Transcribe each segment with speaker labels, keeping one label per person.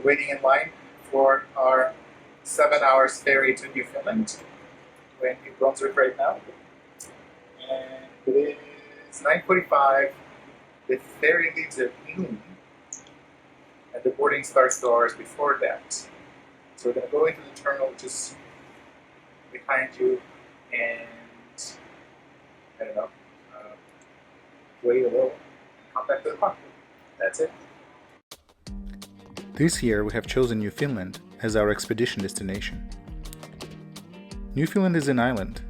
Speaker 1: waiting in line for our 7 hours ferry to Newfoundland. We're in New Brunswick right now. And it is 9:45. The ferry leaves at noon. And the boarding starts 2 hours before that. So we're going to go into the terminal, which is behind you, and I don't know, wait a little and come back to the cockpit. That's it.
Speaker 2: This year we have chosen Newfoundland as our expedition destination. Newfoundland is an island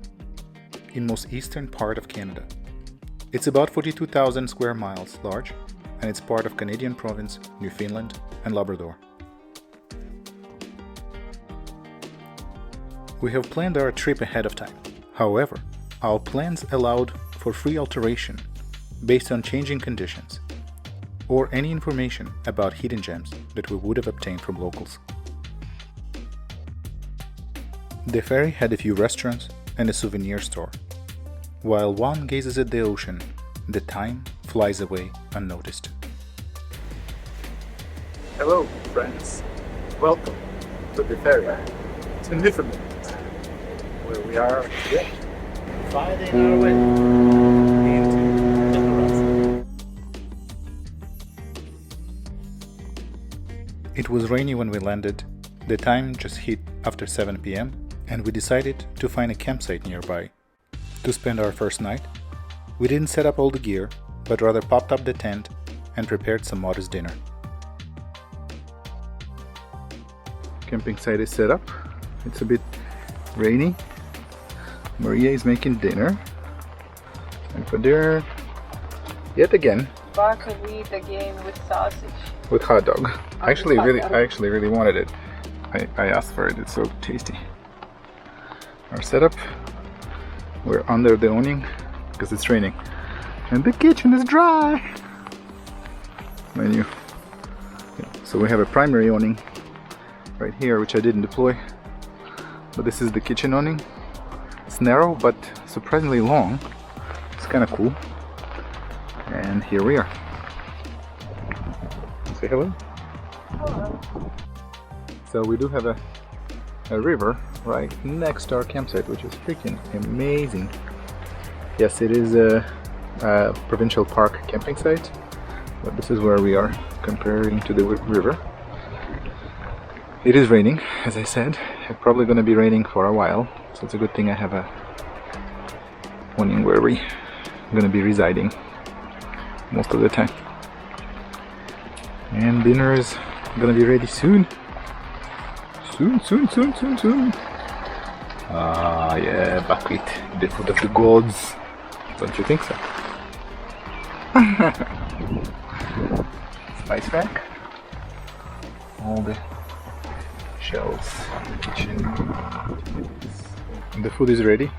Speaker 2: in most eastern part of Canada. It's about 42,000 square miles large, and it's part of Canadian province Newfoundland and Labrador. We have planned our trip ahead of time. However, our plans allowed for free alteration based on changing conditions or any information about hidden gems that we would have obtained from locals. The ferry had a few restaurants and a souvenir store. While one gazes at the ocean, the time flies away unnoticed.
Speaker 1: Hello, friends. Welcome to the ferry to Newfoundland, where we are today, finding our way into the horizon.
Speaker 2: It was rainy when we landed. The time just hit after 7 p.m. and we decided to find a campsite nearby to spend our first night. We didn't set up all the gear, but rather popped up the tent and prepared some modest dinner. Camping site is set up. It's a bit rainy. Maria is making dinner. And for dinner, yet again,
Speaker 3: buckwheat again with sausage.
Speaker 2: With hot dog. I actually really wanted it. I asked for it. It's so tasty. Our setup. We're under the awning because it's raining, and the kitchen is dry. Menu. So we have a primary awning right here, which I didn't deploy. But this is the kitchen awning. It's narrow but surprisingly long. It's kind of cool. And here we are. Say hello.
Speaker 3: Hello.
Speaker 2: So we do have a river right next to our campsite, which is freaking amazing. Yes, it is a provincial park camping site, but this is where we are comparing to the river. It is raining, as I said. It's probably going to be raining for a while, so it's a good thing I have a awning where we're going to be residing most of the time. And dinner is going to be ready soon. Soon. Ah, yeah, buckwheat, the food of the gods. Don't you think so? Spice rack. All the shelves in the kitchen. The food is ready.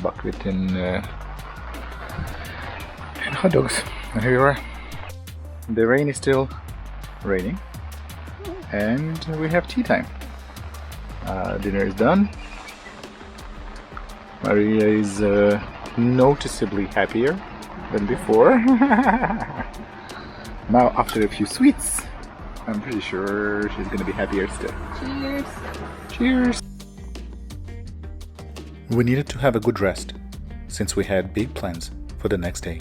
Speaker 2: Buckwheat and hot dogs. And here we are. The rain is still raining, and we have tea time. Dinner is done. Maria is noticeably happier than before. Now, after a few sweets, I'm pretty sure she's gonna be happier still.
Speaker 3: Cheers!
Speaker 2: Cheers! We needed to have a good rest, since we had big plans for the next day.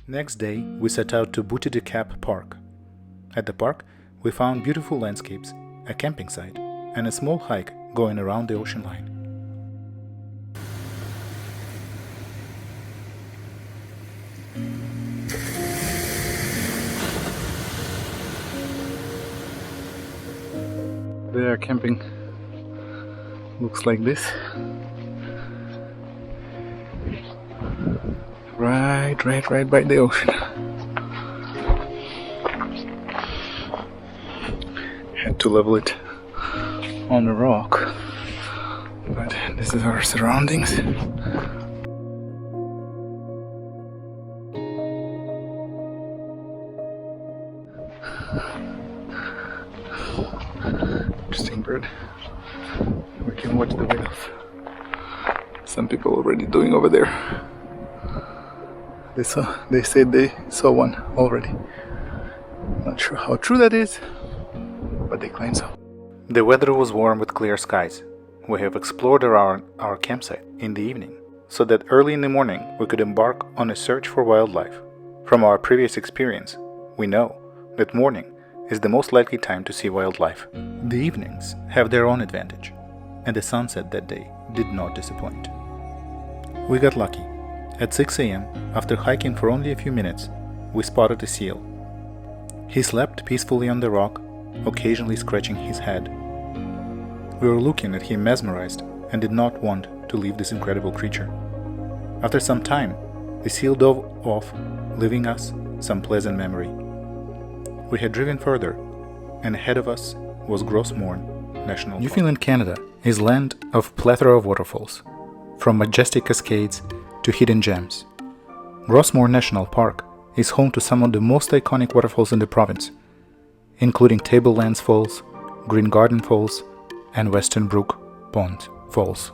Speaker 2: Next day, we set out to Boutte du Cap Park. At the park, we found beautiful landscapes, a camping site, and a small hike going around the ocean line. Their camping looks like this. Right by the ocean. Had to level it on the rock, but this is our surroundings. Interesting bird. We can watch the whales. Some people already doing over there. They said they saw one already. Not sure how true that is, but they claim so. The weather was warm with clear skies. We have explored around our campsite in the evening, so that early in the morning we could embark on a search for wildlife. From our previous experience, we know that morning is the most likely time to see wildlife. The evenings have their own advantage, and the sunset that day did not disappoint. We got lucky. At 6 a.m., after hiking for only a few minutes, we spotted a seal. He slept peacefully on the rock, occasionally scratching his head. We were looking at him mesmerized and did not want to leave this incredible creature. After some time, the seal dove off, leaving us some pleasant memory. We had driven further, and ahead of us was Gros Morne National Park. Newfoundland, Canada is land of plethora of waterfalls, from majestic cascades to hidden gems. Gros Morne National Park is home to some of the most iconic waterfalls in the province, including Tablelands Falls, Green Garden Falls, and Western Brook Pond Falls.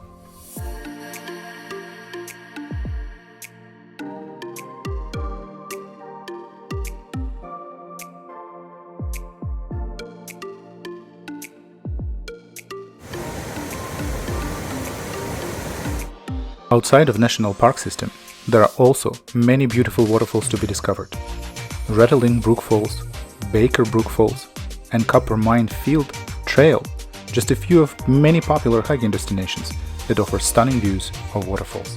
Speaker 2: Outside of National Park System, there are also many beautiful waterfalls to be discovered. Rattling Brook Falls, Baker Brook Falls, and Copper Mine Field Trail, just a few of many popular hiking destinations that offer stunning views of waterfalls.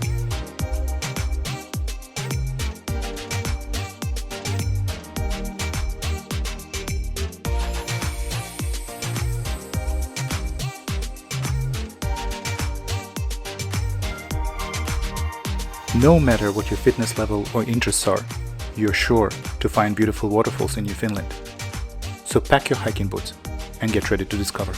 Speaker 2: No matter what your fitness level or interests are, you're sure to find beautiful waterfalls in Newfoundland. So pack your hiking boots and get ready to discover.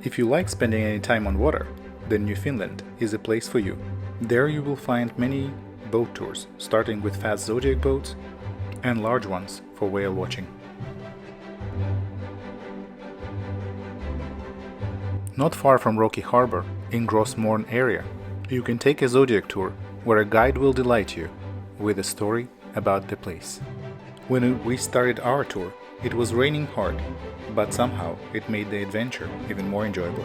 Speaker 2: If you like spending any time on water, then Newfoundland is a place for you. There you will find many boat tours, starting with fast Zodiac boats and large ones for whale watching. Not far from Rocky Harbor, in Gros Morne area, you can take a Zodiac tour where a guide will delight you with a story about the place. When we started our tour, it was raining hard, but somehow it made the adventure even more enjoyable.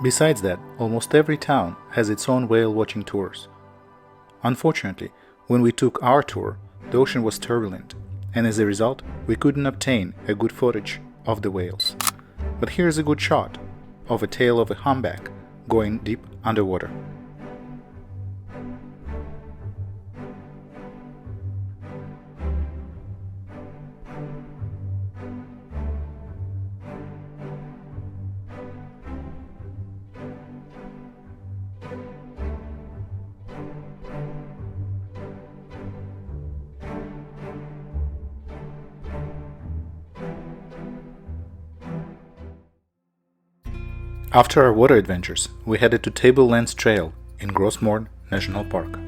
Speaker 2: Besides that, almost every town has its own whale watching tours. Unfortunately, when we took our tour, the ocean was turbulent, and as a result, we couldn't obtain a good footage of the whales. But here's a good shot of a tail of a humpback going deep underwater. After our water adventures, we headed to Tablelands Trail in Gros Morne National Park.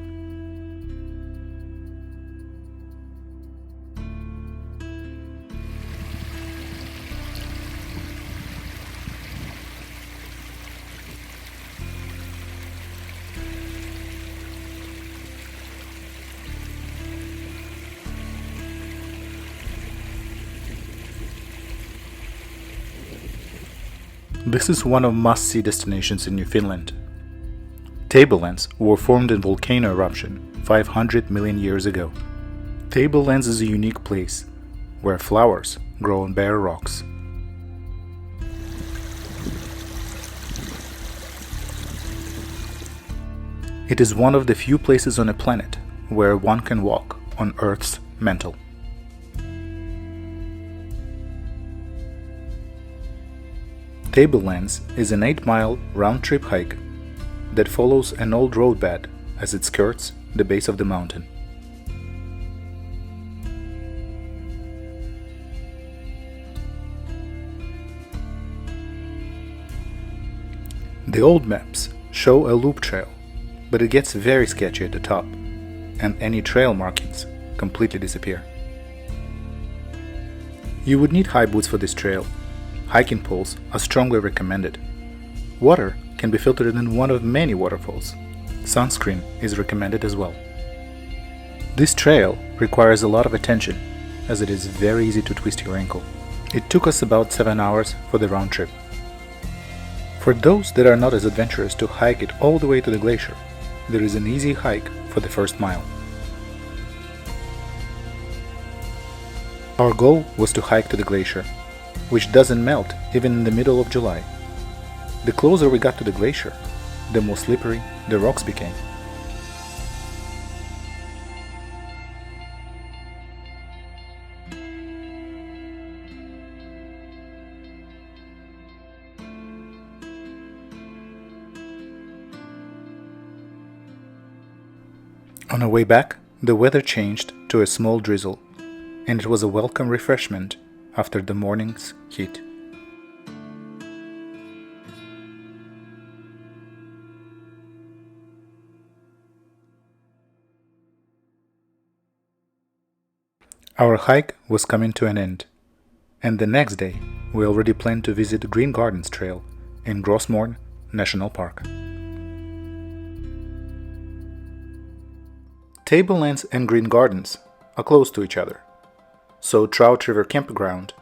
Speaker 2: This is one of must-see destinations in Newfoundland. Tablelands were formed in volcano eruption 500 million years ago. Tablelands is a unique place where flowers grow on bare rocks. It is one of the few places on the planet where one can walk on Earth's mantle. Tablelands is an 8-mile round-trip hike that follows an old roadbed as it skirts the base of the mountain. The old maps show a loop trail, but it gets very sketchy at the top, and any trail markings completely disappear. You would need high boots for this trail. Hiking poles are strongly recommended. Water can be filtered in one of many waterfalls. Sunscreen is recommended as well. This trail requires a lot of attention, as it is very easy to twist your ankle. It took us about 7 hours for the round trip. For those that are not as adventurous to hike it all the way to the glacier, there is an easy hike for the first mile. Our goal was to hike to the glacier, which doesn't melt even in the middle of July. The closer we got to the glacier, the more slippery the rocks became. On our way back, the weather changed to a small drizzle, and it was a welcome refreshment after the morning's heat. Our hike was coming to an end, and the next day we already planned to visit Green Gardens Trail in Gros Morne National Park. Tablelands and Green Gardens are close to each other, so Trout River Campground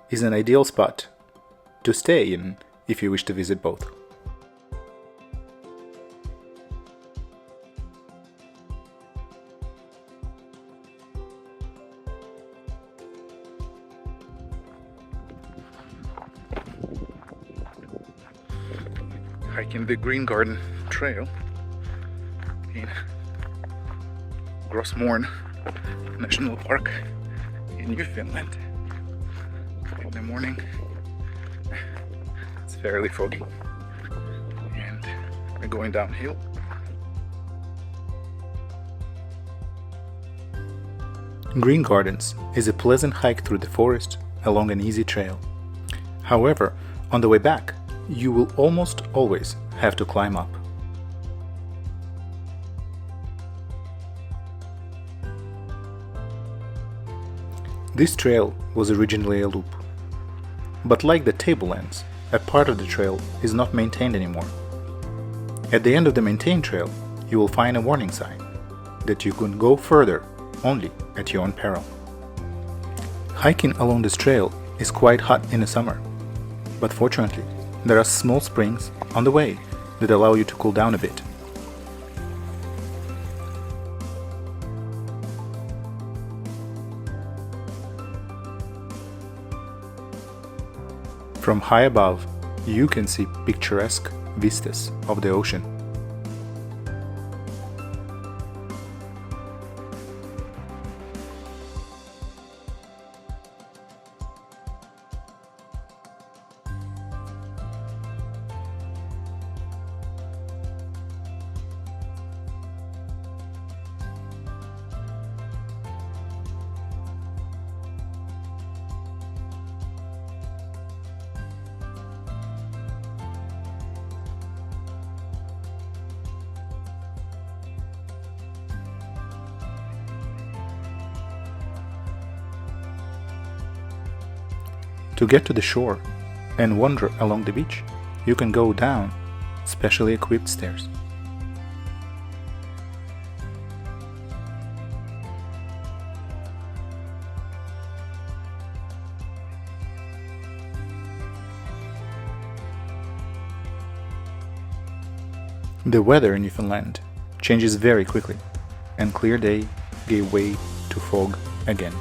Speaker 2: is an ideal spot to stay in if you wish to visit both. Hiking the Green Garden Trail in Gros Morne National Park in Newfoundland. In the morning, it's fairly foggy, and we're going downhill. Green Gardens is a pleasant hike through the forest along an easy trail. However, on the way back, you will almost always have to climb up. This trail was originally a loop, but like the Tablelands, a part of the trail is not maintained anymore. At the end of the maintained trail, you will find a warning sign that you can go further only at your own peril. Hiking along this trail is quite hot in the summer, but fortunately, there are small springs on the way that allow you to cool down a bit. From high above, you can see picturesque vistas of the ocean. To get to the shore and wander along the beach, you can go down specially equipped stairs. The weather in Newfoundland changes very quickly, and clear day gave way to fog again.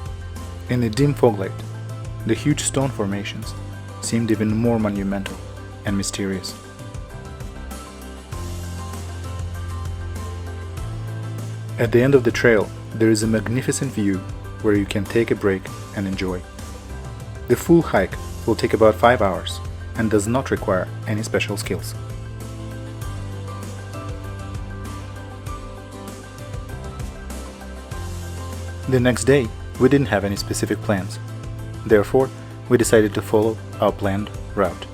Speaker 2: In the dim fog light, the huge stone formations seemed even more monumental and mysterious. At the end of the trail, there is a magnificent view where you can take a break and enjoy. The full hike will take about 5 hours and does not require any special skills. The next day, we didn't have any specific plans. Therefore, we decided to follow our planned route.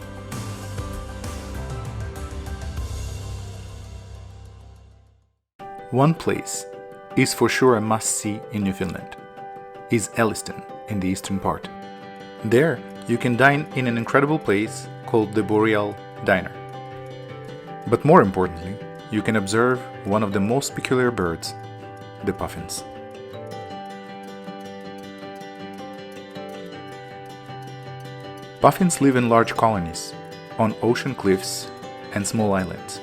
Speaker 2: One place is for sure a must-see in Newfoundland, is Ellistown in the eastern part. There, you can dine in an incredible place called the Boreal Diner. But more importantly, you can observe one of the most peculiar birds, the puffins. Puffins live in large colonies, on ocean cliffs and small islands.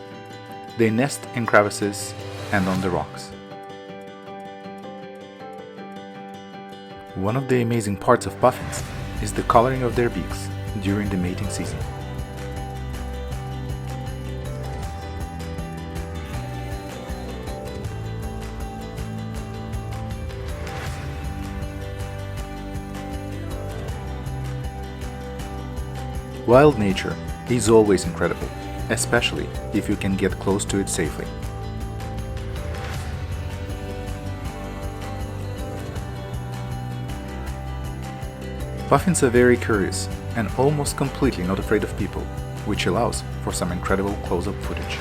Speaker 2: They nest in crevices and on the rocks. One of the amazing parts of puffins is the coloring of their beaks during the mating season. Wild nature is always incredible, especially if you can get close to it safely. Puffins are very curious and almost completely not afraid of people, which allows for some incredible close-up footage.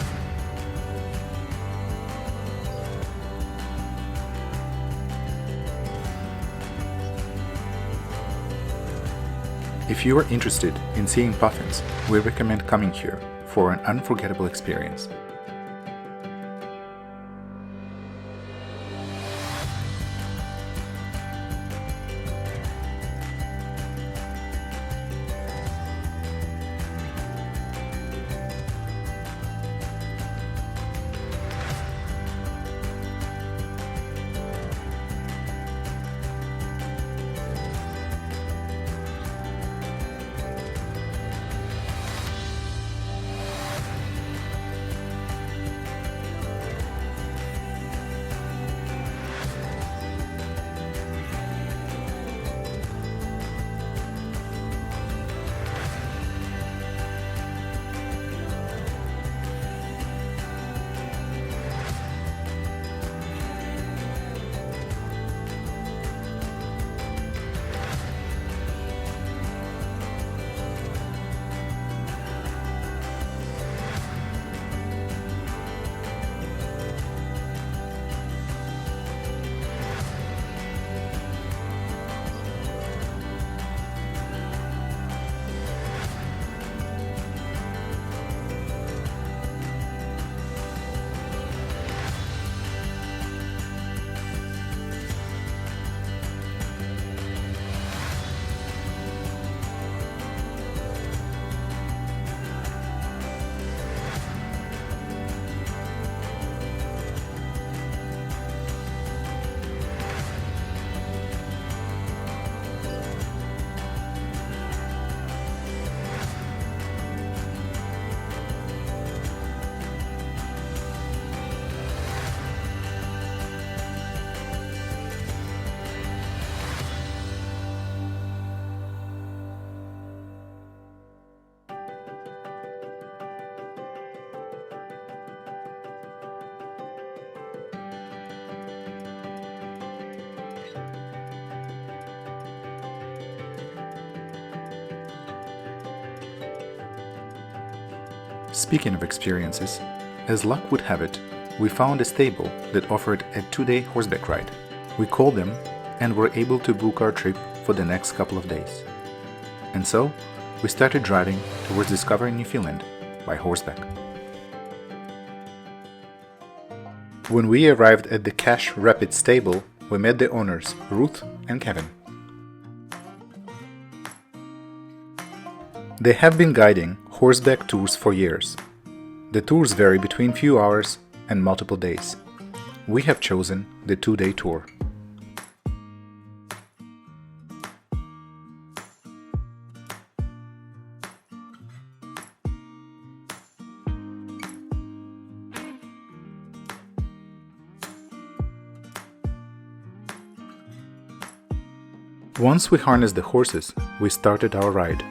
Speaker 2: If you are interested in seeing puffins, we recommend coming here for an unforgettable experience. Speaking of experiences, as luck would have it, we found a stable that offered a 2-day horseback ride. We called them and were able to book our trip for the next couple of days. And so, we started driving towards discovering Newfoundland by horseback. When we arrived at the Cache Rapid stable, we met the owners, Ruth and Kevin. They have been guiding horseback tours for years. The tours vary between few hours and multiple days. We have chosen the 2-day tour. Once we harnessed the horses, we started our ride.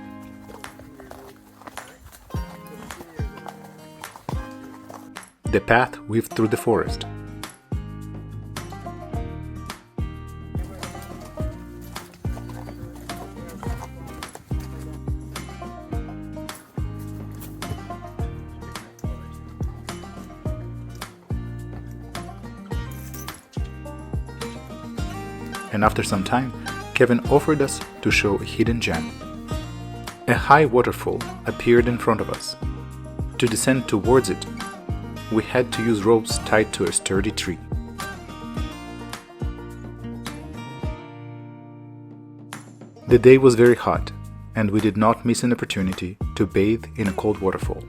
Speaker 2: The path weaved through the forest. And after some time, Kevin offered us to show a hidden gem. A high waterfall appeared in front of us. To descend towards it, we had to use ropes tied to a sturdy tree. The day was very hot, and we did not miss an opportunity to bathe in a cold waterfall.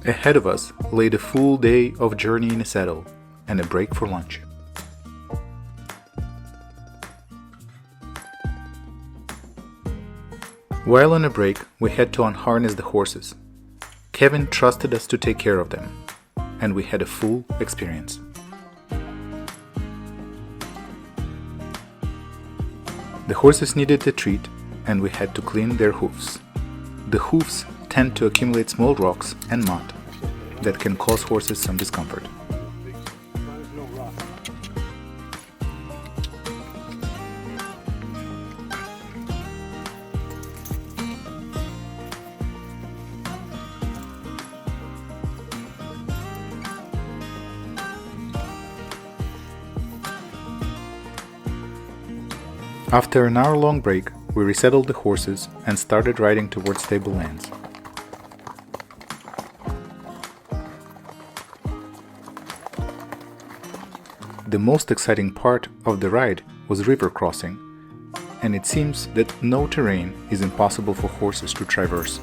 Speaker 2: Ahead of us lay the full day of journey in a saddle and a break for lunch. While on a break, we had to unharness the horses. Kevin trusted us to take care of them, and we had a full experience. The horses needed a treat, and we had to clean their hoofs. The hoofs tend to accumulate small rocks and mud that can cause horses some discomfort. After an hour-long break, we resettled the horses and started riding towards Tablelands. The most exciting part of the ride was river crossing, and it seems that no terrain is impossible for horses to traverse.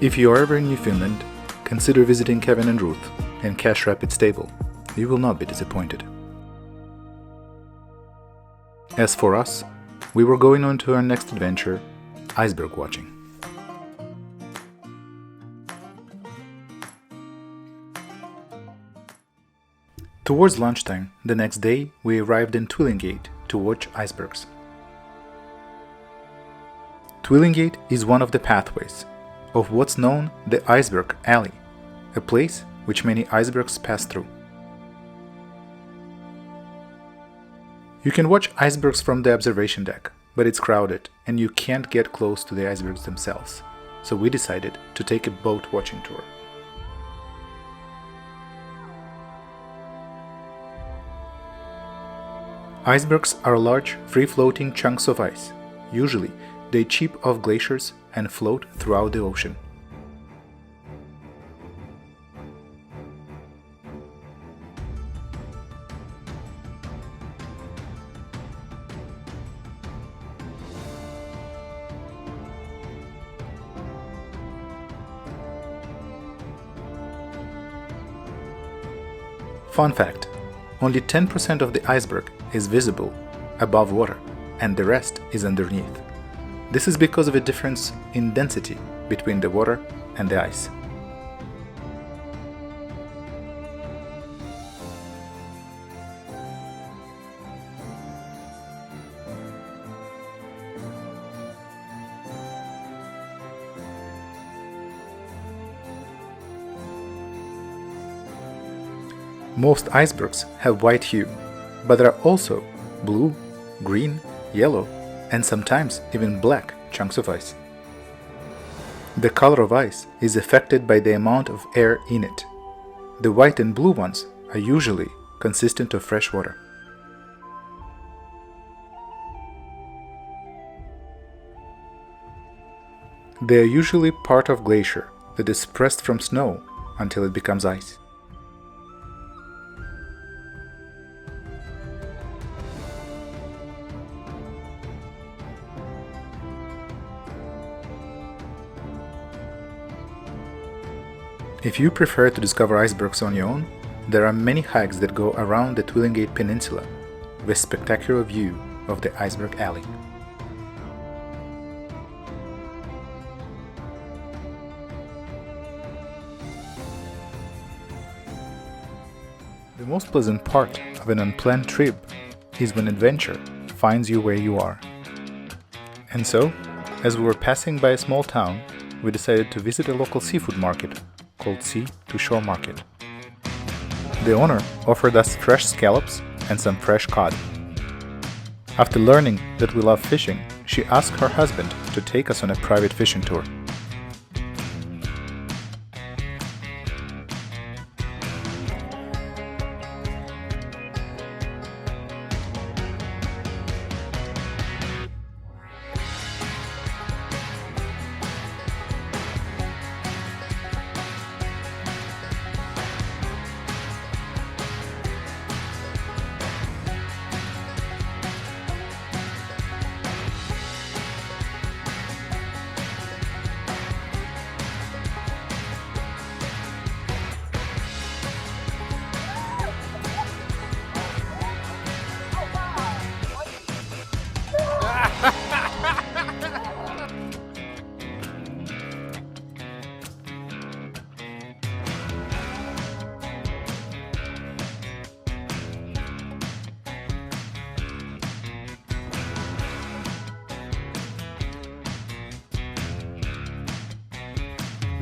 Speaker 2: If you are ever in Newfoundland, consider visiting Kevin and Ruth in Cache Rapid Stable. You will not be disappointed. As for us, we were going on to our next adventure, iceberg watching. Towards lunchtime the next day, we arrived in Twillingate to watch icebergs. Twillingate is one of the pathways of what's known the Iceberg Alley, a place which many icebergs pass through. You can watch icebergs from the observation deck, but it's crowded and you can't get close to the icebergs themselves, so we decided to take a boat watching tour. Icebergs are large, free-floating chunks of ice. Usually, they chip off glaciers and float throughout the ocean. Fun fact: only 10% of the iceberg is visible above water, and the rest is underneath. This is because of a difference in density between the water and the ice. Most icebergs have white hue, but there are also blue, green, yellow, and sometimes even black chunks of ice. The color of ice is affected by the amount of air in it. The white and blue ones are usually consistent of fresh water. They are usually part of glacier that is pressed from snow until it becomes ice. If you prefer to discover icebergs on your own, there are many hikes that go around the Twillingate Peninsula with spectacular view of the Iceberg Alley. The most pleasant part of an unplanned trip is when adventure finds you where you are. And so, as we were passing by a small town, we decided to visit a local seafood market called Sea to Shore Market. The owner offered us fresh scallops and some fresh cod. After learning that we love fishing, she asked her husband to take us on a private fishing tour.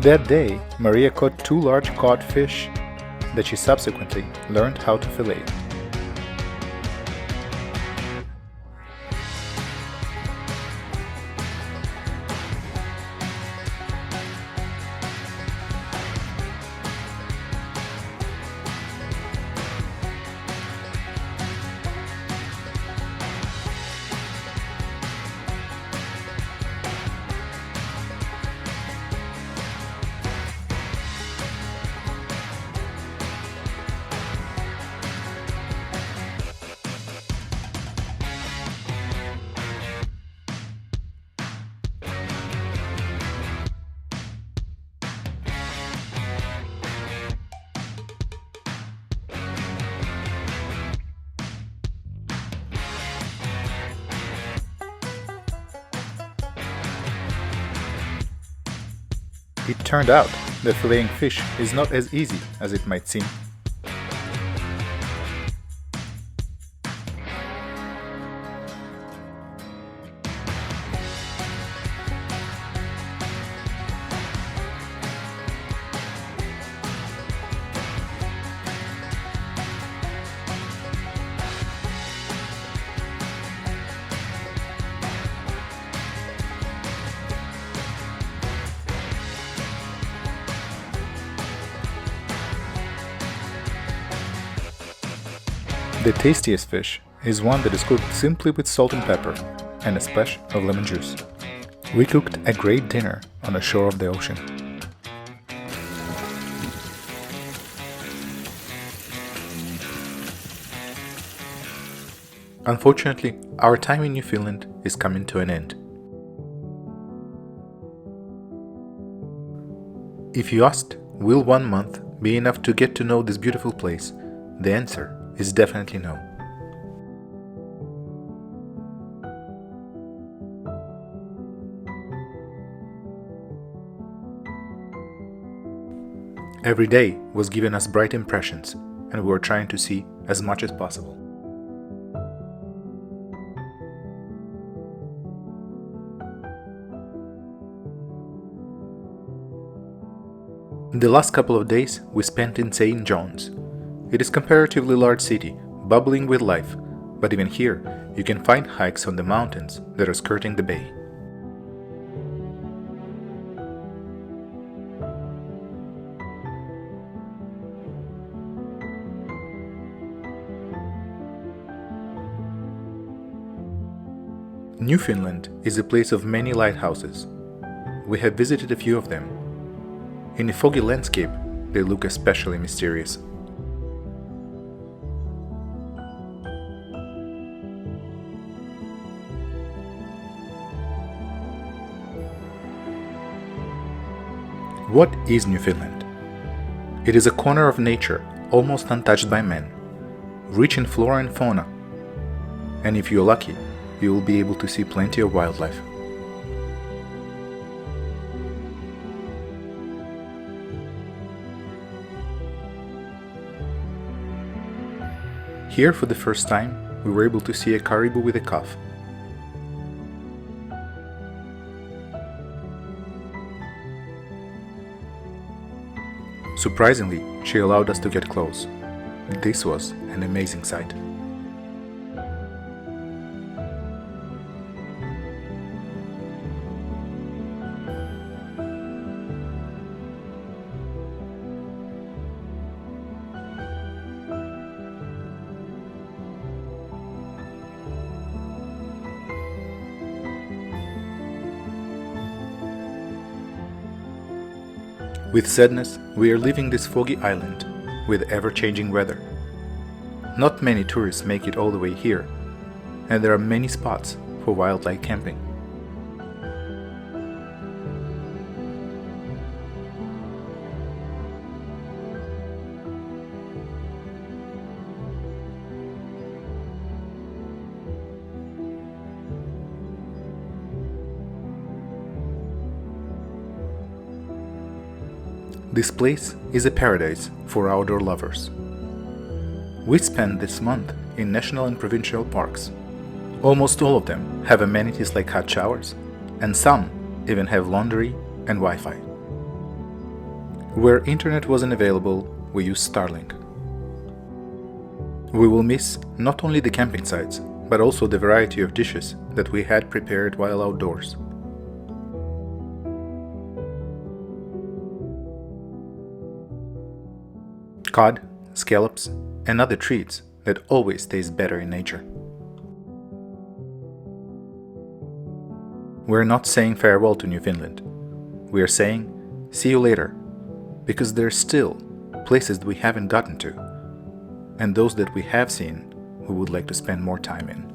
Speaker 2: That day, Maria caught 2 large cod fish that she subsequently learned how to fillet. It turned out that filleting fish is not as easy as it might seem. The tastiest fish is one that is cooked simply with salt and pepper and a splash of lemon juice. We cooked a great dinner on the shore of the ocean. Unfortunately, our time in Newfoundland is coming to an end. If you asked, will 1 month be enough to get to know this beautiful place? The answer is definitely no. Every day was giving us bright impressions, and we were trying to see as much as possible. The last couple of days we spent in St. John's, It is a comparatively large city, bubbling with life, but even here you can find hikes on the mountains that are skirting the bay. Newfoundland is a place of many lighthouses. We have visited a few of them. In a foggy landscape, they look especially mysterious. What is Newfoundland? It is a corner of nature almost untouched by man, rich in flora and fauna, and if you're lucky, you will be able to see plenty of wildlife. Here, for the first time, we were able to see a caribou with a cove. Surprisingly, she allowed us to get close. This was an amazing sight. With sadness, we are leaving this foggy island with ever-changing weather. Not many tourists make it all the way here, and there are many spots for wildlife camping. This place is a paradise for outdoor lovers. We spent this month in national and provincial parks. Almost all of them have amenities like hot showers, and some even have laundry and Wi-Fi. Where internet wasn't available, we used Starlink. We will miss not only the camping sites, but also the variety of dishes that we had prepared while outdoors. Cod, scallops, and other treats that always taste better in nature. We're not saying farewell to Newfoundland. We are saying see you later, because there are still places that we haven't gotten to, and those that we have seen we would like to spend more time in.